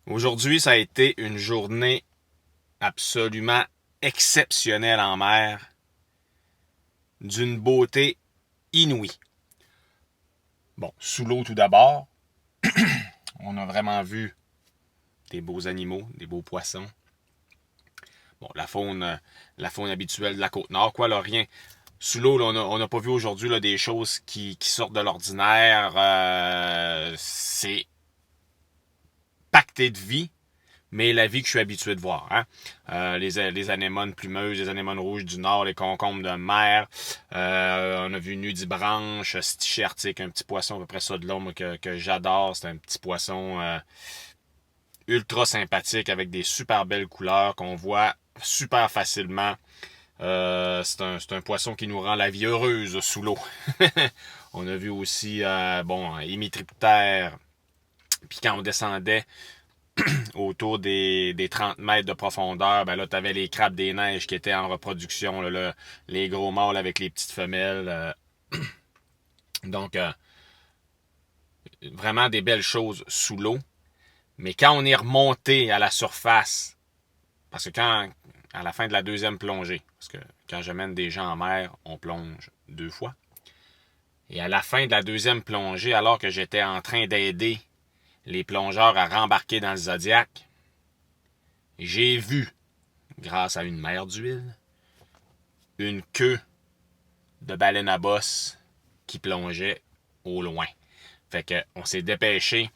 Aujourd'hui, ça a été une journée absolument exceptionnelle en mer, d'une beauté inouïe. Bon, sous l'eau tout d'abord, on a vraiment vu des beaux animaux, des beaux poissons. Bon, la faune habituelle de la Côte-Nord, quoi, là, rien. Sous l'eau, là, on n'a pas vu aujourd'hui là, des choses qui sortent de l'ordinaire. C'est pacté de vie, mais la vie que je suis habitué de voir. Hein? Les anémones plumeuses, les anémones rouges du Nord, les concombres de mer. On a vu nudibranche, stiché arctique, un petit poisson à peu près ça de l'ombre que j'adore. C'est un petit poisson ultra sympathique avec des super belles couleurs qu'on voit super facilement. C'est un poisson qui nous rend la vie heureuse sous l'eau. On a vu aussi, hémitriptère. Puis quand on descendait autour des 30 mètres de profondeur, ben là, tu avais les crabes des neiges qui étaient en reproduction, là, les gros mâles avec les petites femelles. Donc, vraiment des belles choses sous l'eau. Mais quand on est remonté à la surface, parce que à la fin de la deuxième plongée, parce que quand j'amène des gens en mer, on plonge 2 fois. Et à la fin de la deuxième plongée, alors que j'étais en train d'aider les plongeurs à rembarquer dans le Zodiac, j'ai vu, grâce à une mer d'huile, une queue de baleine à bosse qui plongeait au loin. Fait que on s'est dépêché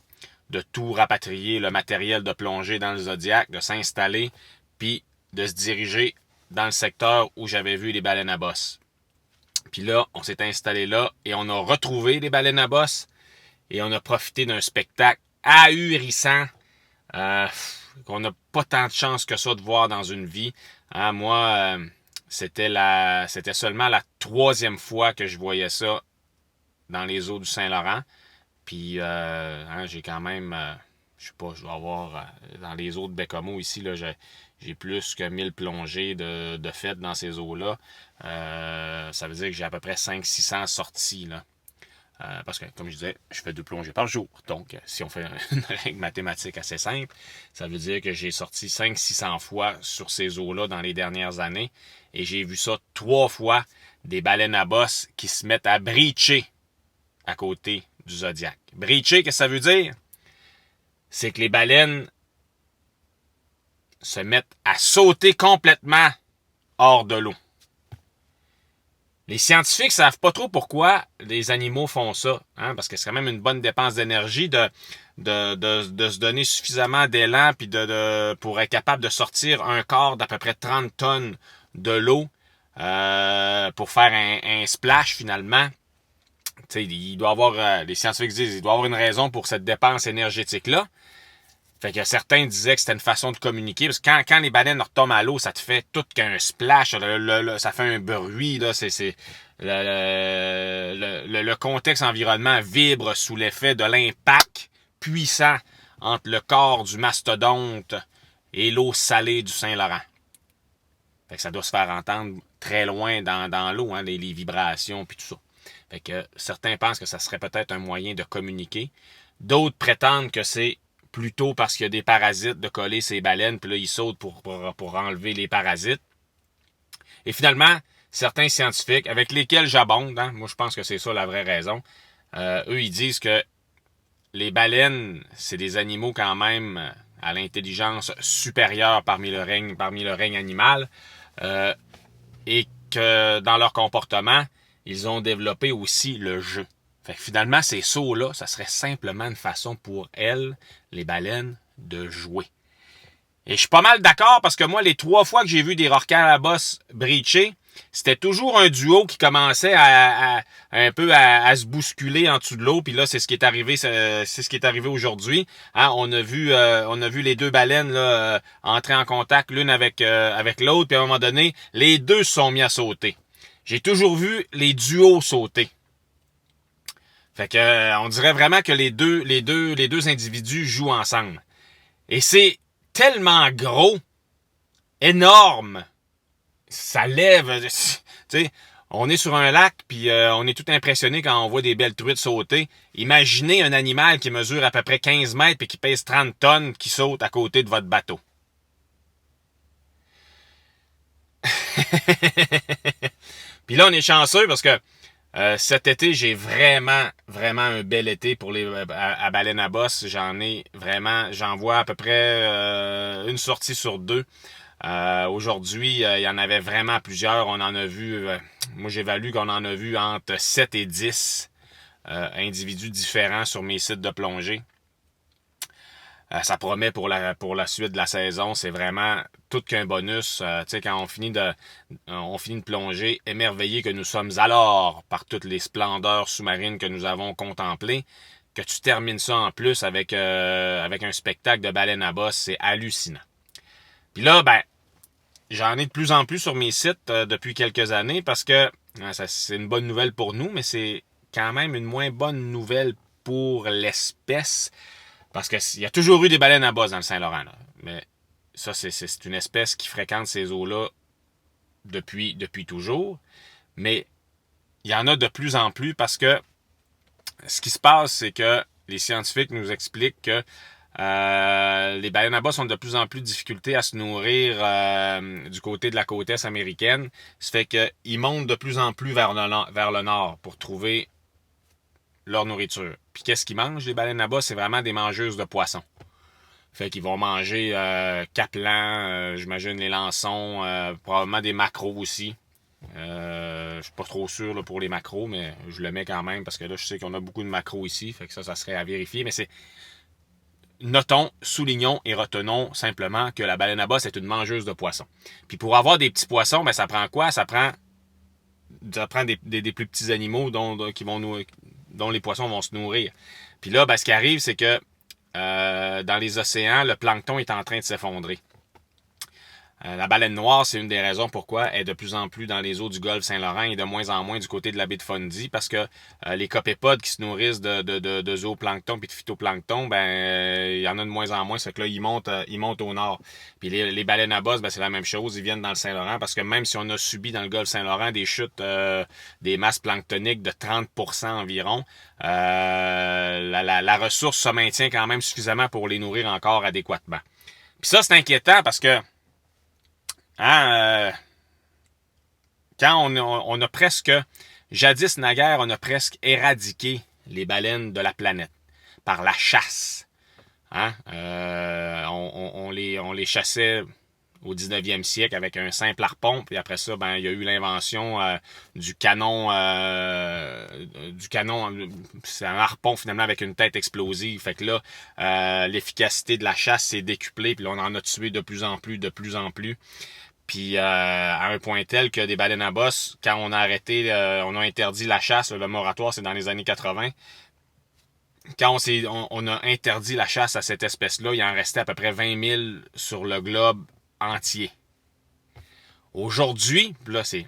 de tout rapatrier, le matériel de plongée dans le Zodiac, de s'installer, puis de se diriger dans le secteur où j'avais vu les baleines à bosse. Puis là, on s'est installé là et on a retrouvé les baleines à bosse et on a profité d'un spectacle ahurissant qu'on n'a pas tant de chance que ça de voir dans une vie. Hein, moi, c'était seulement la 3e fois que je voyais ça dans les eaux du Saint-Laurent. Puis, j'ai quand même, je sais pas, je dois avoir, dans les eaux de Bécomo ici, là, j'ai plus que 1000 plongées de fait dans ces eaux-là. Ça veut dire que j'ai à peu près 500-600 sorties, là. Parce que, comme je disais, je fais 2 plongées par jour. Donc, si on fait une règle mathématique assez simple, ça veut dire que j'ai sorti 500-600 fois sur ces eaux-là dans les dernières années. Et j'ai vu ça 3 fois, des baleines à bosse qui se mettent à breacher à côté du Zodiac. Breacher, qu'est-ce que ça veut dire? C'est que les baleines se mettent à sauter complètement hors de l'eau. Les scientifiques savent pas trop pourquoi les animaux font ça, hein, parce que c'est quand même une bonne dépense d'énergie de se donner suffisamment d'élan puis pour être capable de sortir un corps d'à peu près 30 tonnes de l'eau pour faire un splash finalement. T'sais, il doit avoir, les scientifiques disent, il doit avoir une raison pour cette dépense énergétique-là. Fait que certains disaient que c'était une façon de communiquer, parce que quand les baleines retombent à l'eau, ça te fait tout qu'un splash, ça fait un bruit, là, le contexte environnement vibre sous l'effet de l'impact puissant entre le corps du mastodonte et l'eau salée du Saint-Laurent. Fait que ça doit se faire entendre très loin dans l'eau, hein, les vibrations puis tout ça. Fait que certains pensent que ça serait peut-être un moyen de communiquer. D'autres prétendent que c'est plutôt parce qu'il y a des parasites de coller ces baleines, puis là, ils sautent pour enlever les parasites. Et finalement, certains scientifiques, avec lesquels j'abonde, hein, moi je pense que c'est ça la vraie raison, eux, ils disent que les baleines, c'est des animaux quand même à l'intelligence supérieure parmi le règne animal, et que dans leur comportement, ils ont développé aussi le jeu. Fait que finalement, ces sauts-là, ça serait simplement une façon pour elles, les baleines, de jouer. Et je suis pas mal d'accord parce que moi, les 3 fois que j'ai vu des rorquals à bosse breacher, c'était toujours un duo qui commençait un peu à se bousculer en dessous de l'eau. Puis là, c'est ce qui est arrivé, aujourd'hui. Hein, on a vu les 2 baleines là, entrer en contact l'une avec l'autre. Puis à un moment donné, les 2 se sont mis à sauter. J'ai toujours vu les duos sauter. Fait que on dirait vraiment que les deux individus jouent ensemble. Et c'est tellement gros, énorme, ça lève, tu sais, On est sur un lac, puis on est tout impressionné quand on voit des belles truites sauter. Imaginez un animal qui mesure à peu près 15 mètres et qui pèse 30 tonnes qui saute à côté de votre bateau. Puis là, on est chanceux parce que cet été, j'ai vraiment, vraiment un bel été pour les à baleine à bosse. J'en vois à peu près une sortie sur deux. Aujourd'hui, il y en avait vraiment plusieurs. On en a vu, moi j'évalue qu'on en a vu entre 7 et 10 individus différents sur mes sites de plongée. Ça promet pour la suite de la saison. C'est vraiment tout qu'un bonus. Tu sais, quand on finit de plonger, émerveillé que nous sommes alors par toutes les splendeurs sous-marines que nous avons contemplées, que tu termines ça en plus avec un spectacle de baleine à bosse, c'est hallucinant. Puis là, ben, j'en ai de plus en plus sur mes sites depuis quelques années parce que c'est une bonne nouvelle pour nous, mais c'est quand même une moins bonne nouvelle pour l'espèce. Parce qu'il y a toujours eu des baleines à bosse dans le Saint-Laurent. Là. Mais ça, c'est une espèce qui fréquente ces eaux-là depuis toujours. Mais il y en a de plus en plus parce que ce qui se passe, c'est que les scientifiques nous expliquent que les baleines à bosse ont de plus en plus de difficultés à se nourrir du côté de la côte est américaine. Ça fait qu'ils montent de plus en plus vers le nord pour trouver leur nourriture. Puis qu'est-ce qu'ils mangent, les baleines à bosse? C'est vraiment des mangeuses de poissons. Fait qu'ils vont manger capelans, j'imagine les lançons, probablement des maquereaux aussi. Je suis pas trop sûr là, pour les maquereaux, mais je le mets quand même parce que là, je sais qu'on a beaucoup de maquereaux ici. Fait que ça serait à vérifier. Mais c'est notons, soulignons et retenons simplement que la baleine à bosse est une mangeuse de poissons. Puis pour avoir des petits poissons, ben ça prend quoi? Ça prend des plus petits animaux dont les poissons vont se nourrir. Puis là, ben, ce qui arrive, c'est que dans les océans, le plancton est en train de s'effondrer. La baleine noire, c'est une des raisons pourquoi elle est de plus en plus dans les eaux du golfe Saint-Laurent et de moins en moins du côté de la baie de Fundy, parce que les copépodes qui se nourrissent de zooplancton et de phytoplancton, ben il y en a de moins en moins, c'est que là, ils montent au nord. Puis les baleines à bosse, ben c'est la même chose, ils viennent dans le Saint-Laurent, parce que même si on a subi dans le golfe Saint-Laurent des chutes des masses planctoniques de 30% environ, la ressource se maintient quand même suffisamment pour les nourrir encore adéquatement. Puis ça, c'est inquiétant parce que quand on a presque, jadis naguère, on a presque éradiqué les baleines de la planète par la chasse. On les chassait au 19e siècle avec un simple harpon, puis après ça, ben il y a eu l'invention du canon, c'est un harpon finalement avec une tête explosive. Fait que là, l'efficacité de la chasse s'est décuplée, puis là, on en a tué de plus en plus. Puis à un point tel que des baleines à bosse, quand on a arrêté, on a interdit la chasse, le moratoire c'est dans les années 80. Quand on a interdit la chasse à cette espèce-là, il en restait à peu près 20 000 sur le globe entier. Aujourd'hui, là c'est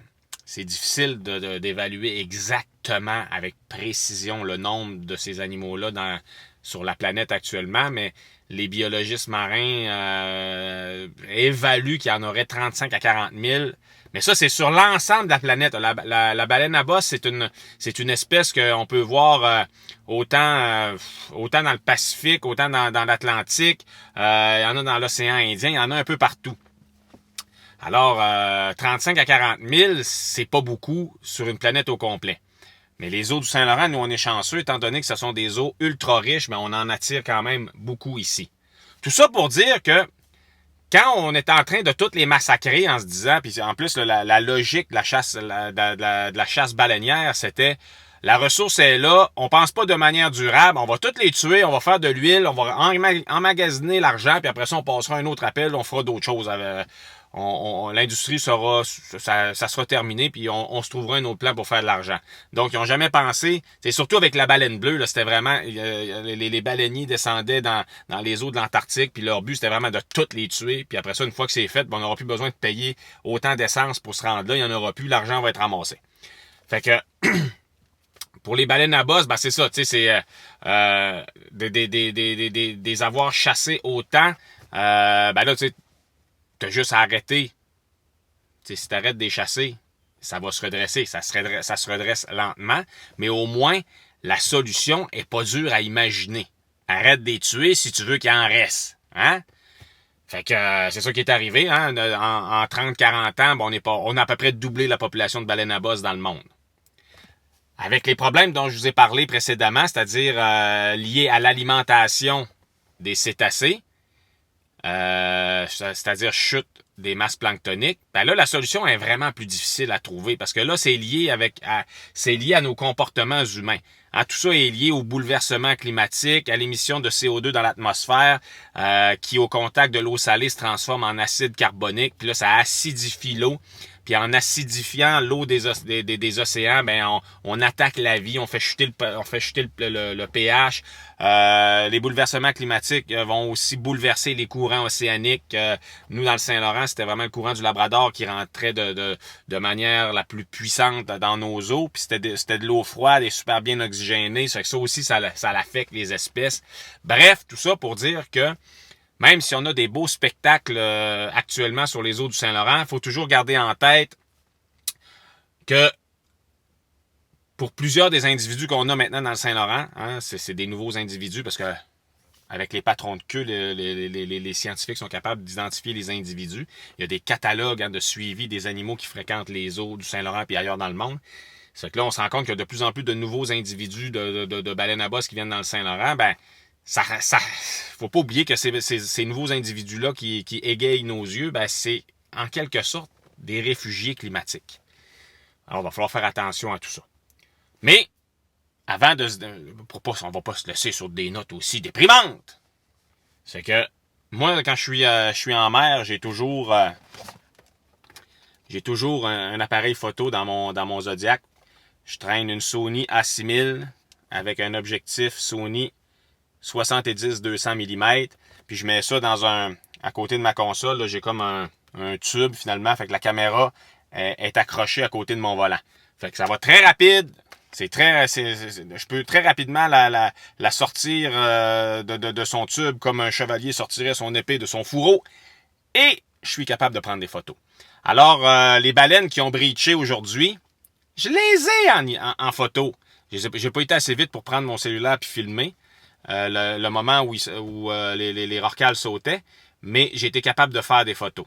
difficile d'évaluer exactement avec précision le nombre de ces animaux-là sur la planète actuellement, mais les biologistes marins évaluent qu'il y en aurait 35 à 40 000. Mais ça, c'est sur l'ensemble de la planète. La baleine à bosse, c'est une espèce qu'on peut voir autant dans le Pacifique, autant dans l'Atlantique. Il y en a dans l'océan Indien, il y en a un peu partout. Alors, 35 à 40 000, c'est pas beaucoup sur une planète au complet. Mais les eaux du Saint-Laurent, nous, on est chanceux, étant donné que ce sont des eaux ultra riches, mais on en attire quand même beaucoup ici. Tout ça pour dire que quand on est en train de toutes les massacrer en se disant, puis en plus, la logique de la chasse, de la chasse baleinière, c'était la ressource est là, on pense pas de manière durable, on va toutes les tuer, on va faire de l'huile, on va emmagasiner l'argent, puis après ça, on passera un autre appel, on fera d'autres choses. L'industrie ça sera terminé, puis on se trouvera un autre plan pour faire de l'argent. Donc, ils n'ont jamais pensé, c'est surtout avec la baleine bleue, là, c'était vraiment, les baleiniers descendaient dans les eaux de l'Antarctique, puis leur but, c'était vraiment de toutes les tuer, puis après ça, une fois que c'est fait, on n'aura plus besoin de payer autant d'essence pour se rendre là, il n'y en aura plus, l'argent va être ramassé. Fait que, pour les baleines à bosse, ben c'est ça, tu sais, c'est des avoirs chassés autant, ben là, tu sais, t'as juste à arrêter. T'sais, si t'arrêtes de les chasser, ça va se redresser. Ça se redresse lentement, mais au moins, la solution est pas dure à imaginer. Arrête de les tuer si tu veux qu'il en reste. Hein? Fait que c'est ça qui est arrivé. Hein? En 30-40 ans, bon, on a à peu près doublé la population de baleines à bosse dans le monde. Avec les problèmes dont je vous ai parlé précédemment, c'est-à-dire liés à l'alimentation des cétacés, c'est-à-dire chute des masses planctoniques, ben là, la solution est vraiment plus difficile à trouver parce que là, c'est lié à nos comportements humains. Hein, tout ça est lié au bouleversement climatique, à l'émission de CO2 dans l'atmosphère, qui, au contact de l'eau salée, se transforme en acide carbonique. Puis là, ça acidifie l'eau. Puis en acidifiant l'eau des océans, ben on attaque la vie, on fait chuter le pH. Les bouleversements climatiques vont aussi bouleverser les courants océaniques. Nous, dans le Saint-Laurent, c'était vraiment le courant du Labrador qui rentrait de manière la plus puissante dans nos eaux. Puis c'était de l'eau froide et super bien oxygénée. Ça aussi, ça l'affecte les espèces. Bref, tout ça pour dire que même si on a des beaux spectacles actuellement sur les eaux du Saint-Laurent, il faut toujours garder en tête que pour plusieurs des individus qu'on a maintenant dans le Saint-Laurent, hein, c'est des nouveaux individus parce que avec les patrons de queue, les scientifiques sont capables d'identifier les individus. Il y a des catalogues de suivi des animaux qui fréquentent les eaux du Saint-Laurent et ailleurs dans le monde. C'est que là, on se rend compte qu'il y a de plus en plus de nouveaux individus de baleines à bosse qui viennent dans le Saint-Laurent. Ben, faut pas oublier que ces nouveaux individus-là qui égayent nos yeux, ben, c'est en quelque sorte des réfugiés climatiques. Alors, il va falloir faire attention à tout ça. Mais, avant on va pas se laisser sur des notes aussi déprimantes. C'est que, moi, quand je suis en mer, j'ai toujours un appareil photo dans mon Zodiac. Je traîne une Sony A6000 avec un objectif Sony 70-200 mm. Puis je mets ça à côté de ma console. Là, j'ai comme un tube finalement. Fait que la caméra est accrochée à côté de mon volant. Fait que ça va très rapide. Je peux très rapidement la sortir de son tube comme un chevalier sortirait son épée de son fourreau. Et je suis capable de prendre des photos. Alors, les baleines qui ont breaché aujourd'hui, je les ai en photo. J'ai pas été assez vite pour prendre mon cellulaire puis filmer le moment où les rorquals sautaient, mais j'ai été capable de faire des photos.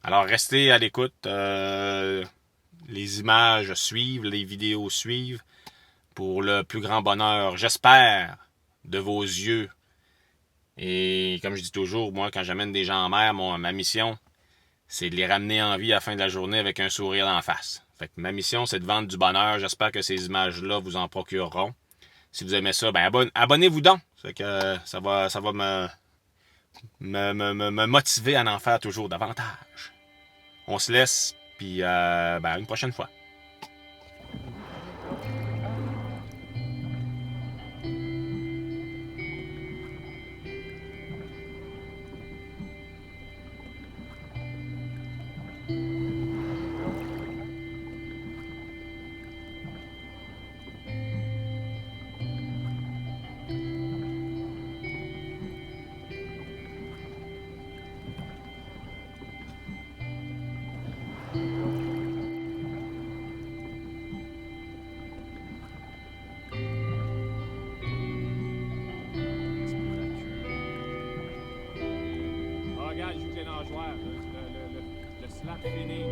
Alors, restez à l'écoute. Les images suivent, les vidéos suivent. Pour le plus grand bonheur, j'espère, de vos yeux. Et comme je dis toujours, moi, quand j'amène des gens en mer, ma mission, c'est de les ramener en vie à la fin de la journée avec un sourire en face. Fait que ma mission, c'est de vendre du bonheur. J'espère que ces images-là vous en procureront. Si vous aimez ça, ben abonnez-vous donc. Fait que ça va me motiver à en faire toujours davantage. On se laisse, puis une prochaine fois. Regarde, juste les nageoires, le slap fini.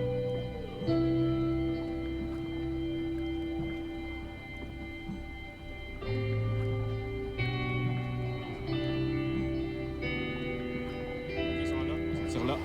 Ils sont là, c'est sur là.